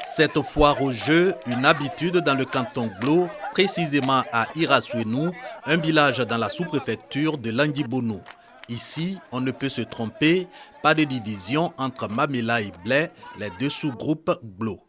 Cette foire aux jeux, une habitude dans le canton Glo, précisément à Iraswenou, un village dans la sous-préfecture de Langibono. Ici, on ne peut se tromper, pas de division entre Mamela et Blé, les deux sous-groupes Glo.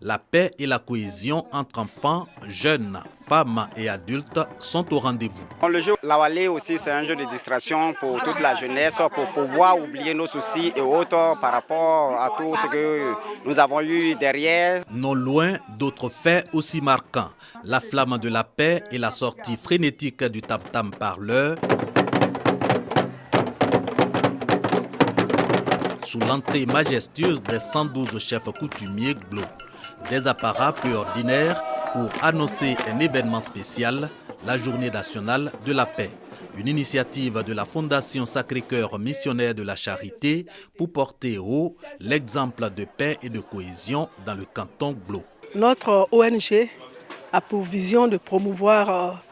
La paix et la cohésion entre enfants, jeunes, femmes et adultes sont au rendez-vous. Le jeu Lawale aussi, c'est un jeu de distraction pour toute la jeunesse, pour pouvoir oublier nos soucis et autres par rapport à tout ce que nous avons eu derrière. Non loin, d'autres faits aussi marquants. La flamme de la paix et la sortie frénétique du tam-tam parleur. Sous l'entrée majestueuse des 112 chefs coutumiers Glo. Des apparats peu ordinaires pour annoncer un événement spécial, la Journée nationale de la paix. Une initiative de la Fondation Sacré-Cœur Missionnaire de la Charité pour porter haut l'exemple de paix et de cohésion dans le canton Glo. Notre ONG a pour vision de promouvoir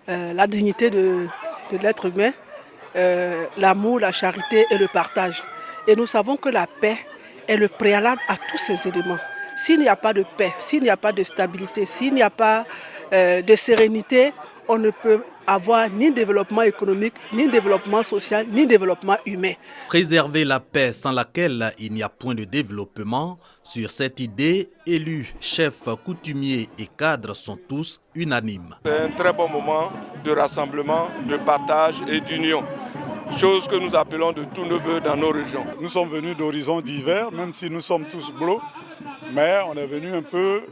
la dignité de l'être humain, l'amour, la charité et le partage. Et nous savons que la paix est le préalable à tous ces éléments. S'il n'y a pas de paix, s'il n'y a pas de stabilité, s'il n'y a pas de sérénité, on ne peut avoir ni développement économique, ni développement social, ni développement humain. Préserver la paix sans laquelle il n'y a point de développement, sur cette idée, élus, chefs, coutumiers et cadres sont tous unanimes. C'est un très bon moment de rassemblement, de partage et d'union. Chose que nous appelons de tout neveu dans nos régions. Nous sommes venus d'horizons divers, même si nous sommes tous Glo, mais on est venu un peu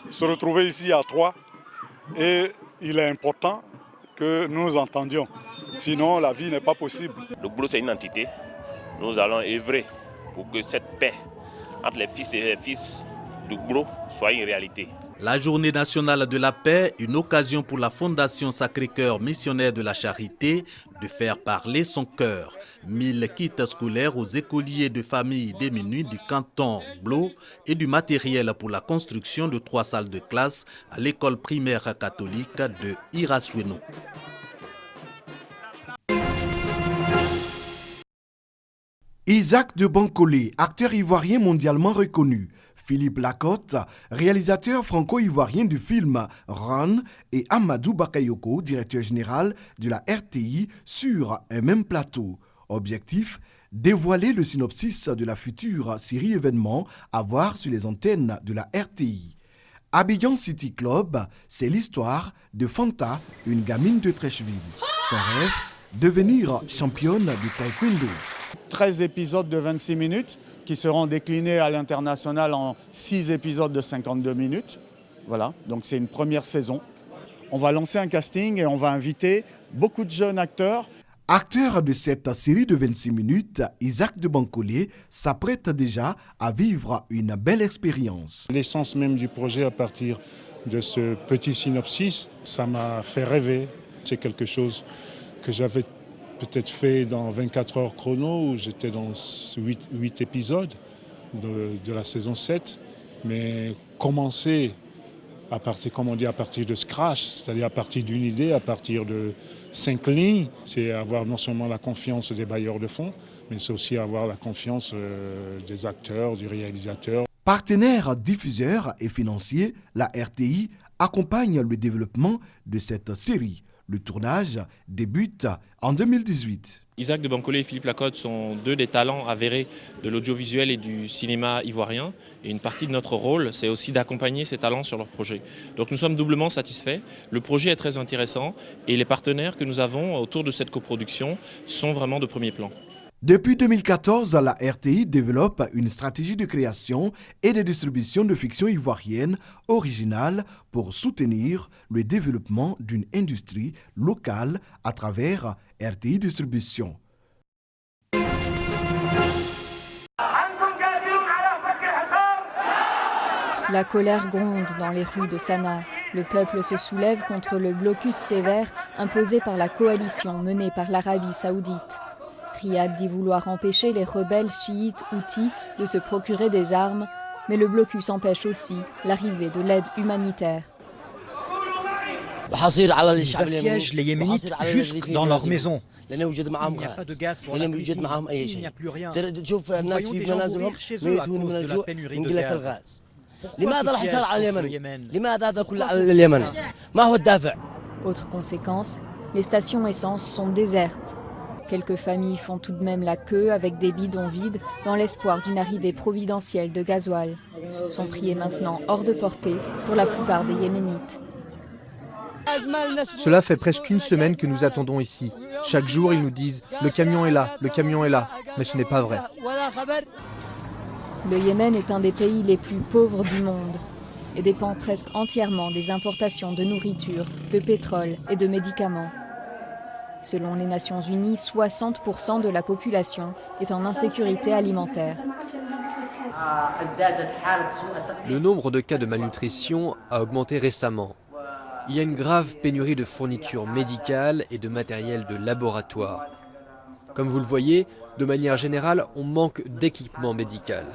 se retrouver ici à trois et il est important que nous nous entendions, sinon la vie n'est pas possible. Le Glo, c'est une entité, nous allons œuvrer pour que cette paix entre les fils et les fils du Glo soit une réalité. La Journée nationale de la paix, une occasion pour la Fondation Sacré-Cœur Missionnaire de la Charité de faire parler son cœur. 1000 kits scolaires aux écoliers de familles démunies du canton Glo et du matériel pour la construction de 3 salles de classe à l'école primaire catholique de Iraswenou. Isaac de Bancolé, acteur ivoirien mondialement reconnu. Philippe Lacotte, réalisateur franco-ivoirien du film Run, et Amadou Bakayoko, directeur général de la RTI, sur un même plateau. Objectif, dévoiler le synopsis de la future série événement à voir sur les antennes de la RTI. Abidjan City Club, c'est l'histoire de Fanta, une gamine de Trècheville. Son rêve, devenir championne de taekwondo. 13 épisodes de 26 minutes qui seront déclinés à l'international en 6 épisodes de 52 minutes. Voilà, donc c'est une première saison. On va lancer un casting et on va inviter beaucoup de jeunes acteurs. Acteur de cette série de 26 minutes, Isaac de Bancolé s'apprête déjà à vivre une belle expérience. L'essence même du projet à partir de ce petit synopsis, ça m'a fait rêver. C'est quelque chose que j'avais peut-être fait dans 24 heures chrono, où j'étais dans 8 épisodes de la saison 7. Mais commencer à partir, comme on dit, à partir de scratch, c'est-à-dire à partir d'une idée, à partir de 5 lignes, c'est avoir non seulement la confiance des bailleurs de fonds, mais c'est aussi avoir la confiance des acteurs, du réalisateur. Partenaire diffuseur et financier, la RTI accompagne le développement de cette série. Le tournage débute en 2018. Isaac de Bancolé et Philippe Lacotte sont deux des talents avérés de l'audiovisuel et du cinéma ivoirien. Et une partie de notre rôle, c'est aussi d'accompagner ces talents sur leur projet. Donc nous sommes doublement satisfaits. Le projet est très intéressant et les partenaires que nous avons autour de cette coproduction sont vraiment de premier plan. Depuis 2014, la RTI développe une stratégie de création et de distribution de fiction ivoirienne originale pour soutenir le développement d'une industrie locale à travers RTI Distribution. La colère gronde dans les rues de Sanaa. Le peuple se soulève contre le blocus sévère imposé par la coalition menée par l'Arabie saoudite. Riyad dit vouloir empêcher les rebelles chiites houthis de se procurer des armes, mais le blocus empêche aussi l'arrivée de l'aide humanitaire. Ils assiègent les Yéménites jusque dans leur maison. Il n'y a pas de gaz pour la cuisine, il n'y a plus rien. Nous voyons des gens mourir chez eux à cause de la pénurie de gaz. Pourquoi tout piège contre le Yémen? Autre conséquence, les stations essence sont désertes. Quelques familles font tout de même la queue avec des bidons vides dans l'espoir d'une arrivée providentielle de gasoil. Son prix est maintenant hors de portée pour la plupart des Yéménites. Cela fait presque une semaine que nous attendons ici. Chaque jour, ils nous disent « le camion est là, le camion est là », mais ce n'est pas vrai. Le Yémen est un des pays les plus pauvres du monde et dépend presque entièrement des importations de nourriture, de pétrole et de médicaments. Selon les Nations Unies, 60% de la population est en insécurité alimentaire. Le nombre de cas de malnutrition a augmenté récemment. Il y a une grave pénurie de fournitures médicales et de matériel de laboratoire. Comme vous le voyez, de manière générale, on manque d'équipement médical.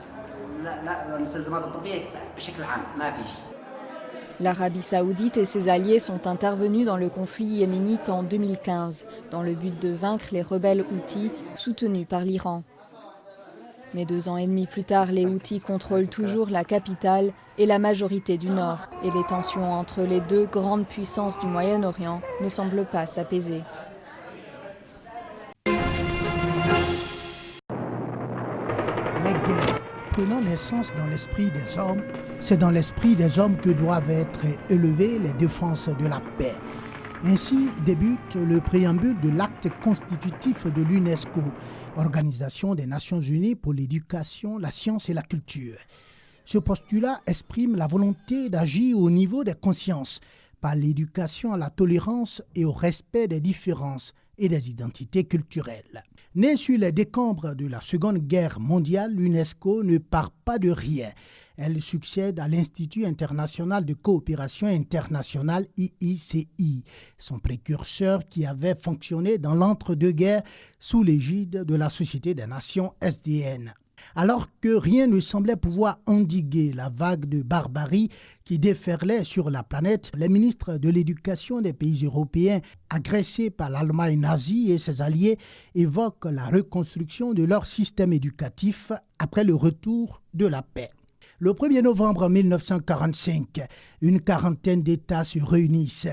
L'Arabie saoudite et ses alliés sont intervenus dans le conflit yéménite en 2015, dans le but de vaincre les rebelles Houthis soutenus par l'Iran. Mais 2 ans et demi plus tard, les Houthis contrôlent toujours la capitale et la majorité du nord. Et les tensions entre les 2 grandes puissances du Moyen-Orient ne semblent pas s'apaiser. Les guerres prenant naissance dans l'esprit des hommes, c'est dans l'esprit des hommes que doivent être élevées les défenses de la paix. Ainsi débute le préambule de l'acte constitutif de l'UNESCO, Organisation des Nations Unies pour l'éducation, la science et la culture. Ce postulat exprime la volonté d'agir au niveau des consciences, par l'éducation à la tolérance et au respect des différences et des identités culturelles. Né sur les décombres de la Seconde Guerre mondiale, l'UNESCO ne part pas de rien. Elle succède à l'Institut international de coopération internationale IICI, son précurseur qui avait fonctionné dans l'entre-deux-guerres sous l'égide de la Société des Nations SDN. Alors que rien ne semblait pouvoir endiguer la vague de barbarie qui déferlait sur la planète, les ministres de l'éducation des pays européens, agressés par l'Allemagne nazie et ses alliés, évoquent la reconstruction de leur système éducatif après le retour de la paix. Le 1er novembre 1945, une quarantaine d'États se réunissent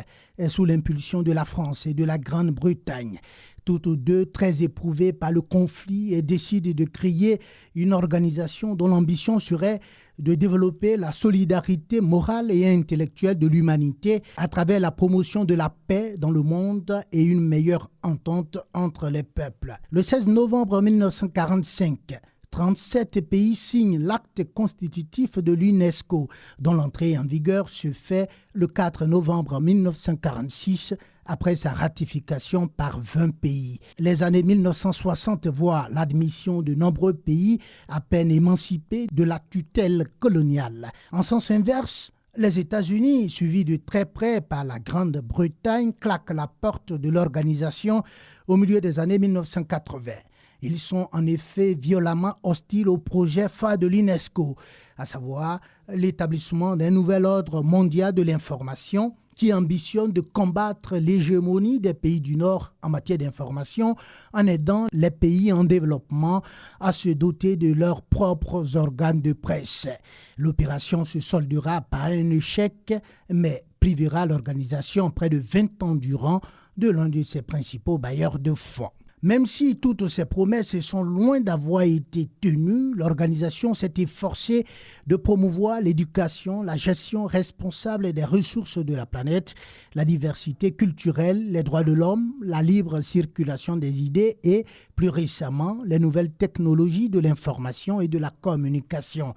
sous l'impulsion de la France et de la Grande-Bretagne. Toutes deux très éprouvées par le conflit et décident de créer une organisation dont l'ambition serait de développer la solidarité morale et intellectuelle de l'humanité à travers la promotion de la paix dans le monde et une meilleure entente entre les peuples. Le 16 novembre 1945, 37 pays signent l'acte constitutif de l'UNESCO, dont l'entrée en vigueur se fait le 4 novembre 1946, après sa ratification par 20 pays. Les années 1960 voient l'admission de nombreux pays à peine émancipés de la tutelle coloniale. En sens inverse, les États-Unis, suivis de très près par la Grande-Bretagne, claquent la porte de l'organisation au milieu des années 1980. Ils sont en effet violemment hostiles au projet phare de l'UNESCO, à savoir l'établissement d'un nouvel ordre mondial de l'information qui ambitionne de combattre l'hégémonie des pays du Nord en matière d'information en aidant les pays en développement à se doter de leurs propres organes de presse. L'opération se soldera par un échec, mais privera l'organisation près de 20 ans durant de l'un de ses principaux bailleurs de fonds. Même si toutes ces promesses sont loin d'avoir été tenues, l'organisation s'est efforcée de promouvoir l'éducation, la gestion responsable des ressources de la planète, la diversité culturelle, les droits de l'homme, la libre circulation des idées et, plus récemment, les nouvelles technologies de l'information et de la communication.